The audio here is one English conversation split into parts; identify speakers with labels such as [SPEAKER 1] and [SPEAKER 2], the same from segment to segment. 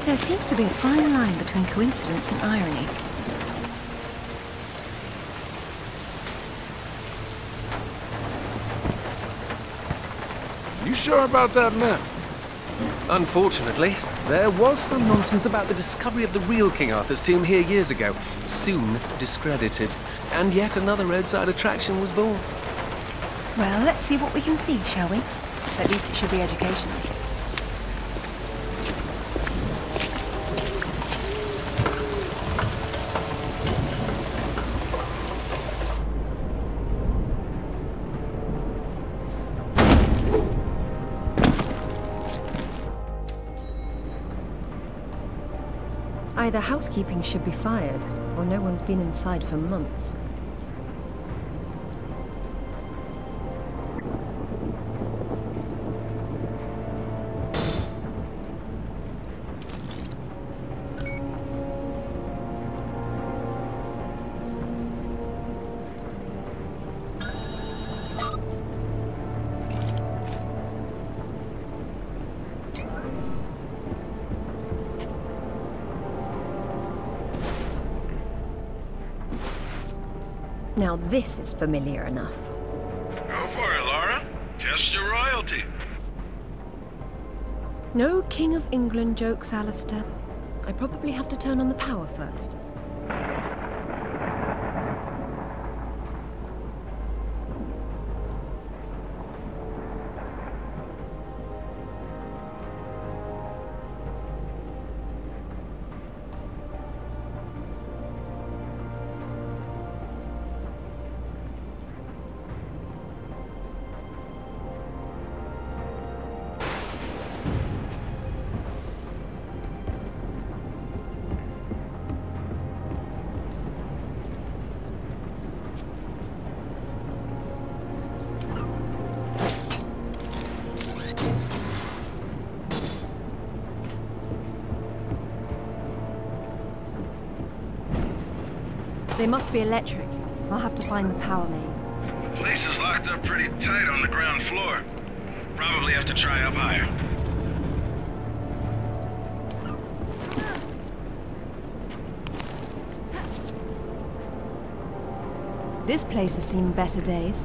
[SPEAKER 1] There seems to be a fine line between coincidence and irony.
[SPEAKER 2] You sure about that map?
[SPEAKER 3] Unfortunately, there was some nonsense about the discovery of the real King Arthur's tomb here years ago, soon discredited. And yet another roadside attraction was born.
[SPEAKER 1] Well, let's see what we can see, shall we? At least it should be educational. Either housekeeping should be fired, or no one's been inside for months. Now this is familiar enough.
[SPEAKER 2] Go for it, Lara. Test your royalty.
[SPEAKER 1] No King of England jokes, Alistair. I probably have to turn on the power first. They must be electric. I'll have to find the power main.
[SPEAKER 2] The place is locked up pretty tight on the ground floor. Probably have to try up higher.
[SPEAKER 1] This place has seen better days.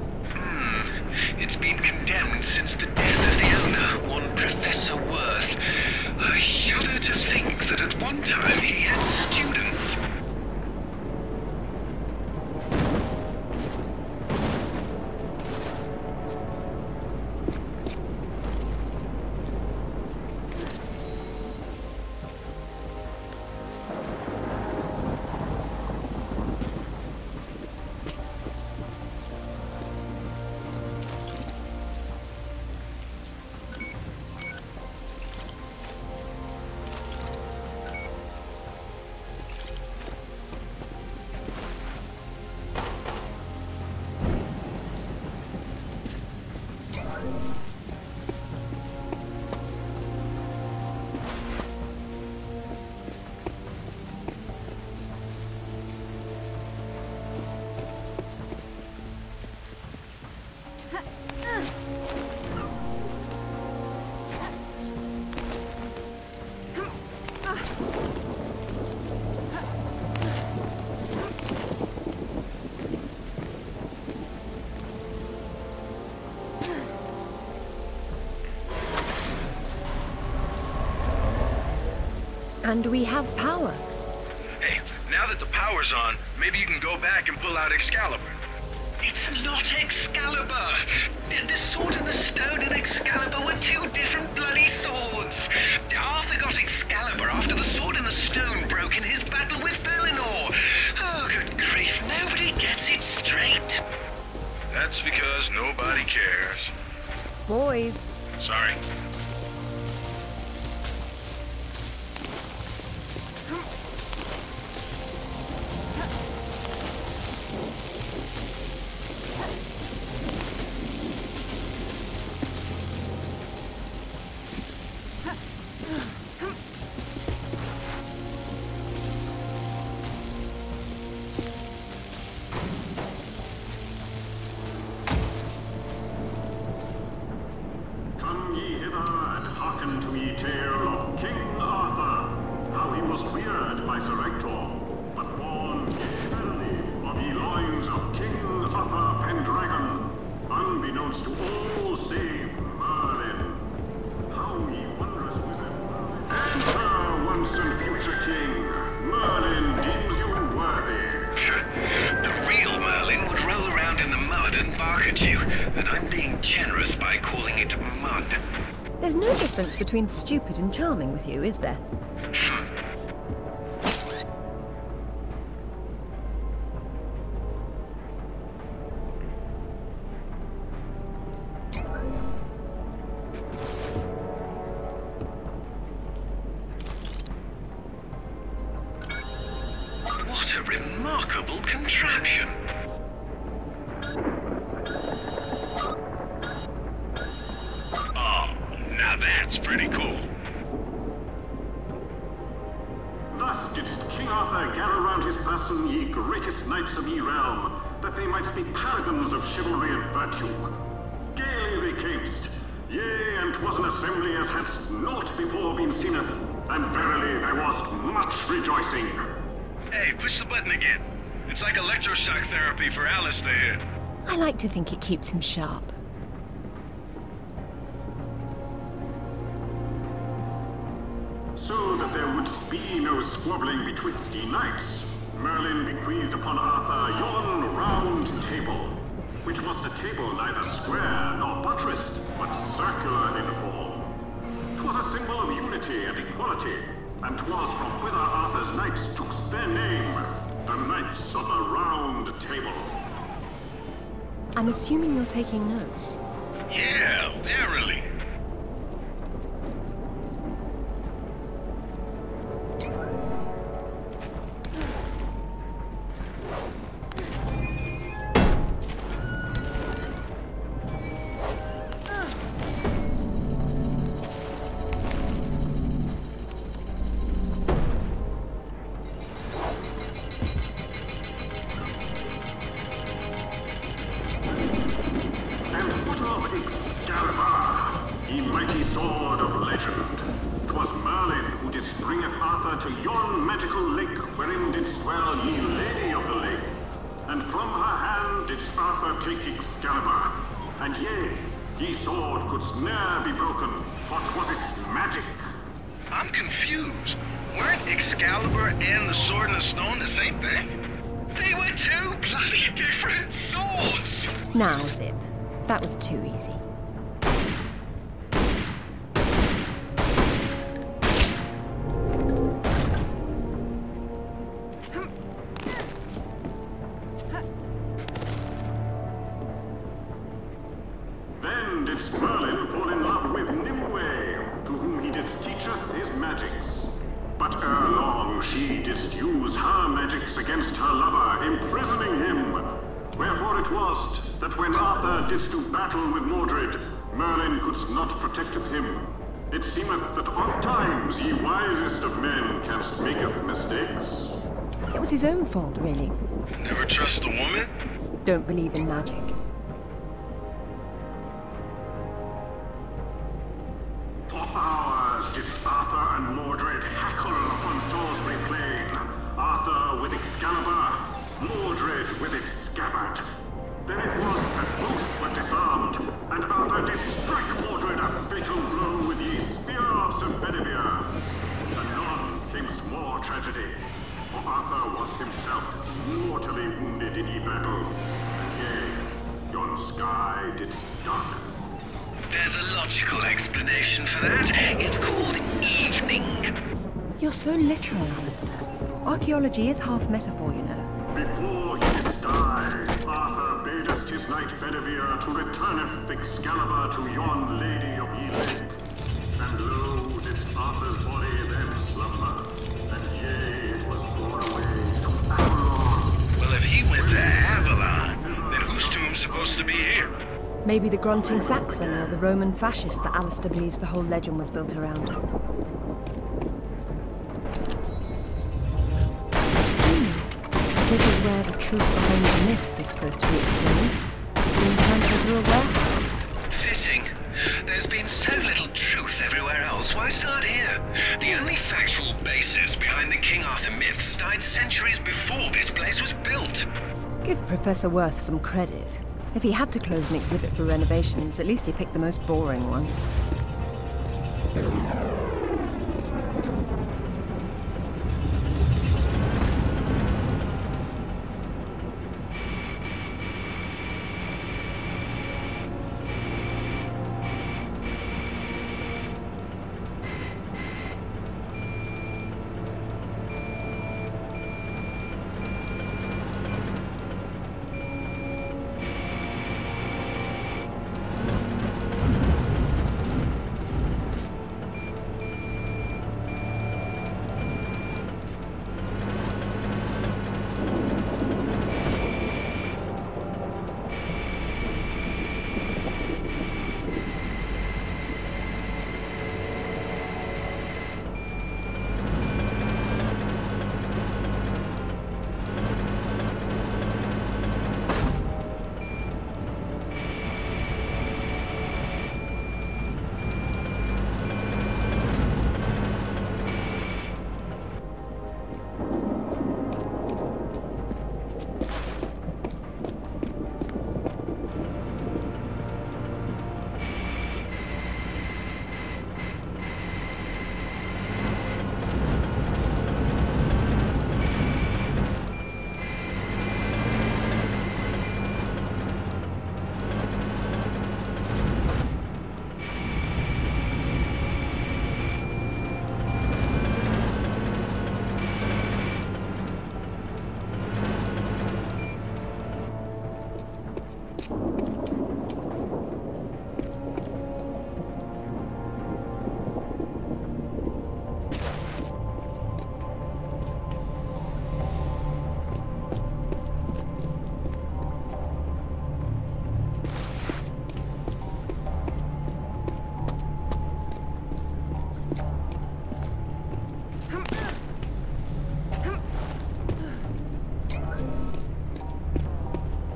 [SPEAKER 4] It's been condemned since the death of the owner, one Professor Worth. I shudder to think that at one time he had students.
[SPEAKER 1] And we have power.
[SPEAKER 2] Hey, now that the power's on, maybe you can go back and pull out Excalibur.
[SPEAKER 4] It's not Excalibur! The sword and the stone and Excalibur were two different bloody swords! Arthur got Excalibur after the sword and the stone broke in his battle with Bellinor! Oh, good grief, nobody gets it straight!
[SPEAKER 2] That's because nobody cares.
[SPEAKER 1] Boys.
[SPEAKER 2] Sorry.
[SPEAKER 5] Come ye hither and hearken to me tale of King Arthur. unbeknownst to all save Merlin. How ye wondrous wizard. Enter, once and future king. Merlin deems you worthy.
[SPEAKER 4] The real Merlin would roll around in the mud and bark at you, and I'm being generous by calling it mud.
[SPEAKER 1] There's no difference between stupid and charming with you, is there?
[SPEAKER 4] What a remarkable contraption. Oh, now that's pretty cool.
[SPEAKER 5] Thus didst King Arthur gather round his person ye greatest knights of ye realm, that they might be paragons of chivalry and virtue. Gaily they camest, yea, and 'twas an assembly as hadst naught before been seeneth, and verily there was much rejoicing.
[SPEAKER 2] Hey, push the button again. It's like electroshock therapy for Alistair here.
[SPEAKER 1] I like to think it keeps him sharp.
[SPEAKER 5] So that there would be no squabbling betwixt ye knights, Merlin bequeathed upon Arthur yon round table, which was a table neither square nor buttressed, but circular in form. 'Twas a symbol of unity and equality, and 'twas from whither Arthur's knights took their name, the Knights of the Round Table.
[SPEAKER 1] I'm assuming you're taking notes.
[SPEAKER 2] Yeah, verily. I'm confused. Weren't Excalibur and the Sword and the Stone the same thing?
[SPEAKER 4] They were two bloody different swords!
[SPEAKER 1] Now, Zip. That was too easy.
[SPEAKER 5] Then didst Merlin fall in love with Nimue, to whom he didst teacheth his magics. But ere long she didst use her magics against her lover, imprisoning him. Wherefore it was that when Arthur didst do battle with Mordred, Merlin couldst not protecteth him. It seemeth that oft times ye wisest of men canst maketh mistakes.
[SPEAKER 1] It was his own fault, really.
[SPEAKER 2] Never trust a woman?
[SPEAKER 1] Don't believe in magic.
[SPEAKER 5] For hours did Arthur and Mordred hackle upon Salisbury Plain. Arthur with Excalibur, Mordred with its scabbard. Then it was that both were disarmed, and Arthur did strike Mordred a fatal blow with ye spear of Sir Bedivere. Anon came more tragedy, for Arthur was himself mortally wounded in ye battle. And yea, yon sky did darken.
[SPEAKER 4] There's a logical explanation for that. It's called evening.
[SPEAKER 1] You're so literal, Alistair. Archaeology is half metaphor, you know.
[SPEAKER 5] Before he did die, Arthur badest his knight Bedivere to returneth Excalibur to yon lady of ye lake. And lo, didst Arthur's body then slumber, and yea, it was borne away to Avalon.
[SPEAKER 2] Well, if he went to Avalon, then whose tomb's supposed to be here?
[SPEAKER 1] Maybe the grunting Saxon or the Roman fascist that Alistair believes the whole legend was built around. This is where the truth behind the myth is supposed to be explained. Being turned into a warehouse.
[SPEAKER 4] Fitting. There's been so little truth everywhere else. Why start here? The only factual basis behind the King Arthur myths died centuries before this place was built.
[SPEAKER 1] Give Professor Worth some credit. If he had to close an exhibit for renovations, at least he picked the most boring one.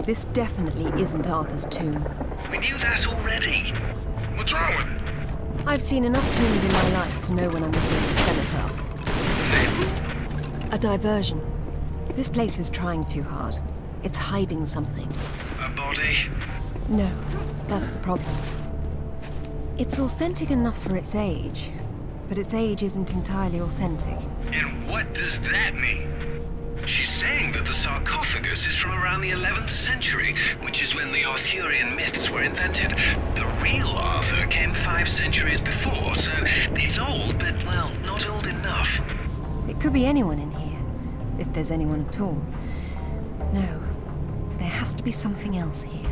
[SPEAKER 1] This definitely isn't Arthur's tomb.
[SPEAKER 4] We knew that already.
[SPEAKER 2] What's wrong with it?
[SPEAKER 1] I've seen enough tombs in my life to know when I'm looking at a cenotaph. A diversion. This place is trying too hard. It's hiding something.
[SPEAKER 4] A body?
[SPEAKER 1] No, that's the problem. It's authentic enough for its age, but its age isn't entirely authentic.
[SPEAKER 4] And what does that mean? She's saying that the sarcophagus is from around the 11th century, which is when the Arthurian myths were invented. The real Arthur came 5 centuries before, so it's old, but, well, not old enough.
[SPEAKER 1] It could be anyone in here, if there's anyone at all. No, there has to be something else here.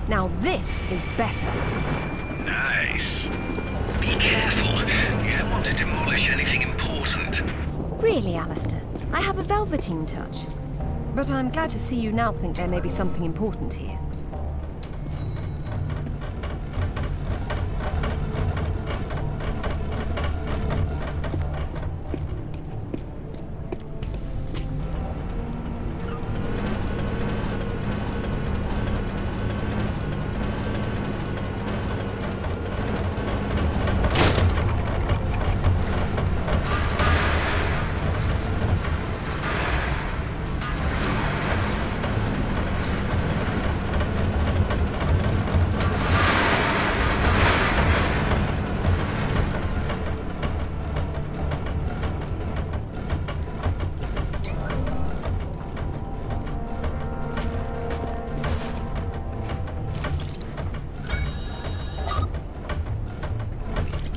[SPEAKER 1] Now this is better.
[SPEAKER 4] Nice. Be careful. You don't want to demolish anything important.
[SPEAKER 1] Really, Alistair, I have a velveteen touch. But I'm glad to see you now think there may be something important here.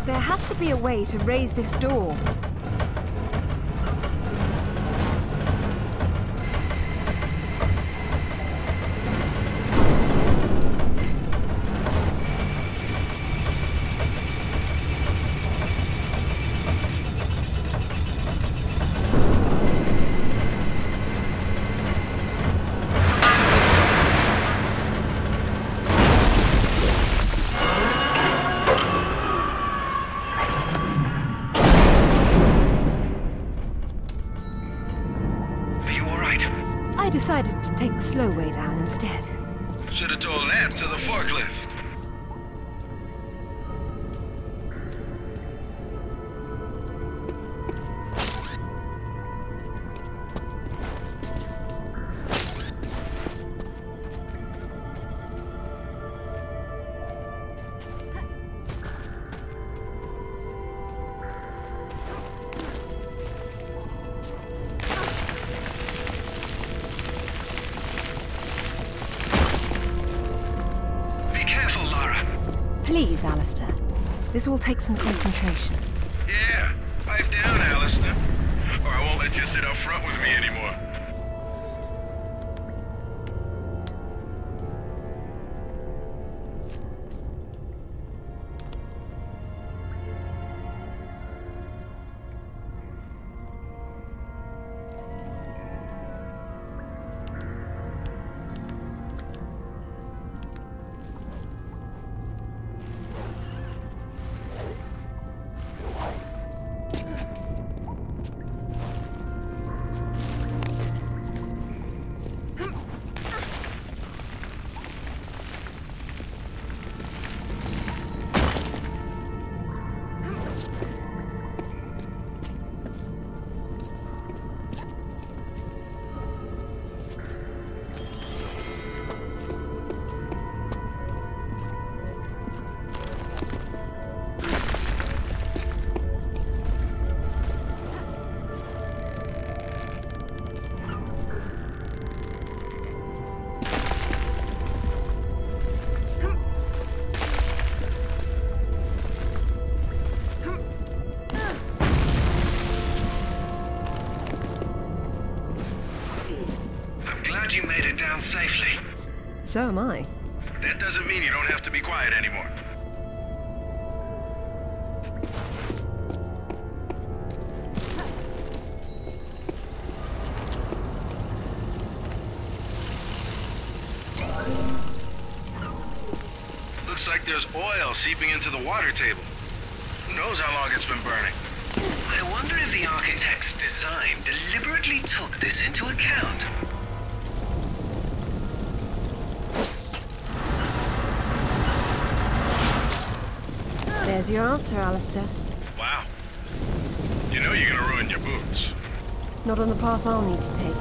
[SPEAKER 1] There has to be a way to raise this door. I decided to take the slow way down instead.
[SPEAKER 2] Should have told that to the forklift.
[SPEAKER 1] Please, Alistair. This will take some concentration.
[SPEAKER 2] Yeah, pipe down, Alistair. Or I won't let you sit up front with me anymore. You made it down safely.
[SPEAKER 1] So am I.
[SPEAKER 2] That doesn't mean you don't have to be quiet anymore. Looks like there's oil seeping into the water table. Who knows how long it's been burning?
[SPEAKER 4] I wonder if the architect's design deliberately took this into account.
[SPEAKER 1] There's your answer, Alistair.
[SPEAKER 2] Wow. You know you're gonna ruin your boots.
[SPEAKER 1] Not on the path I'll need to take.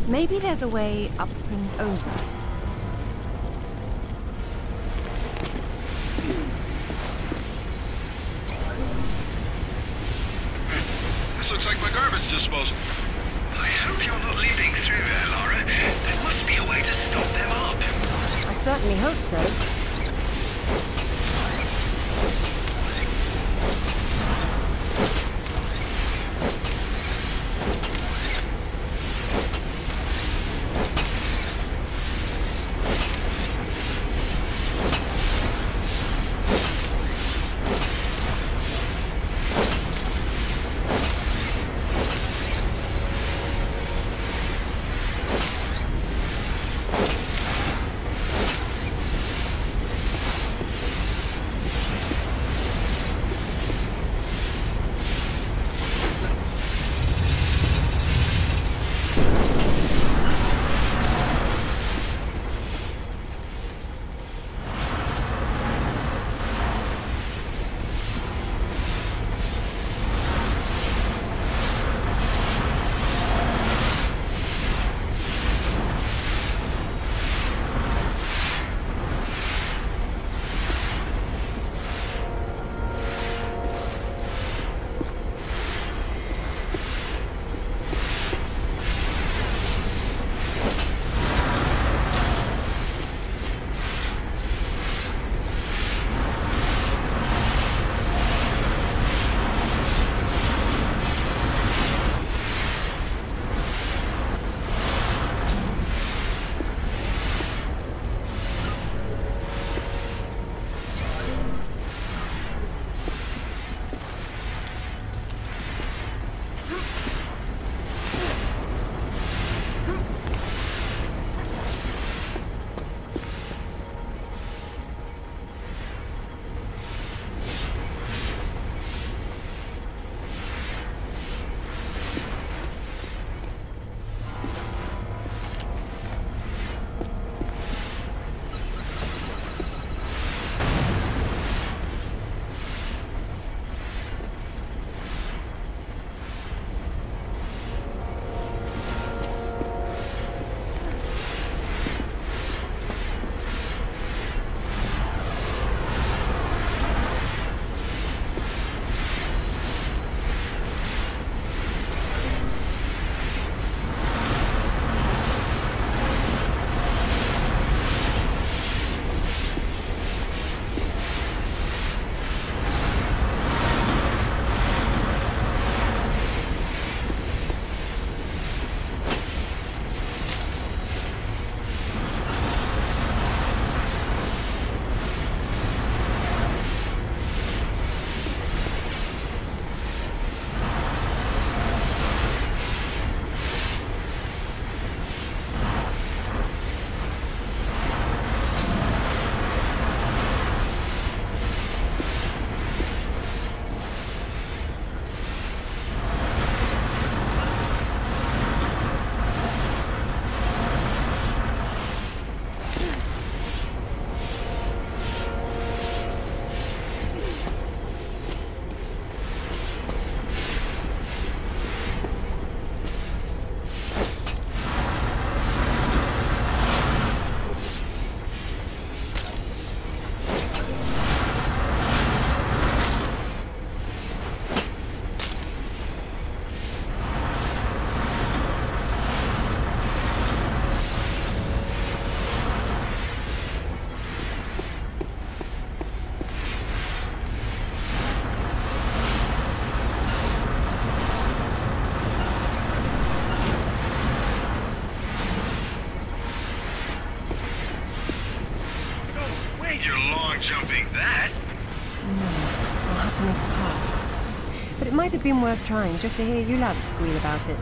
[SPEAKER 1] Maybe there's a way up and over.
[SPEAKER 2] This looks like my garbage disposal.
[SPEAKER 4] I hope you're not leaving through there, Lara. There must be a way to stop them up.
[SPEAKER 1] I certainly hope so.
[SPEAKER 2] jumping that.
[SPEAKER 1] No, I'll have to make a path. But it might have been worth trying just to hear you lads squeal about it.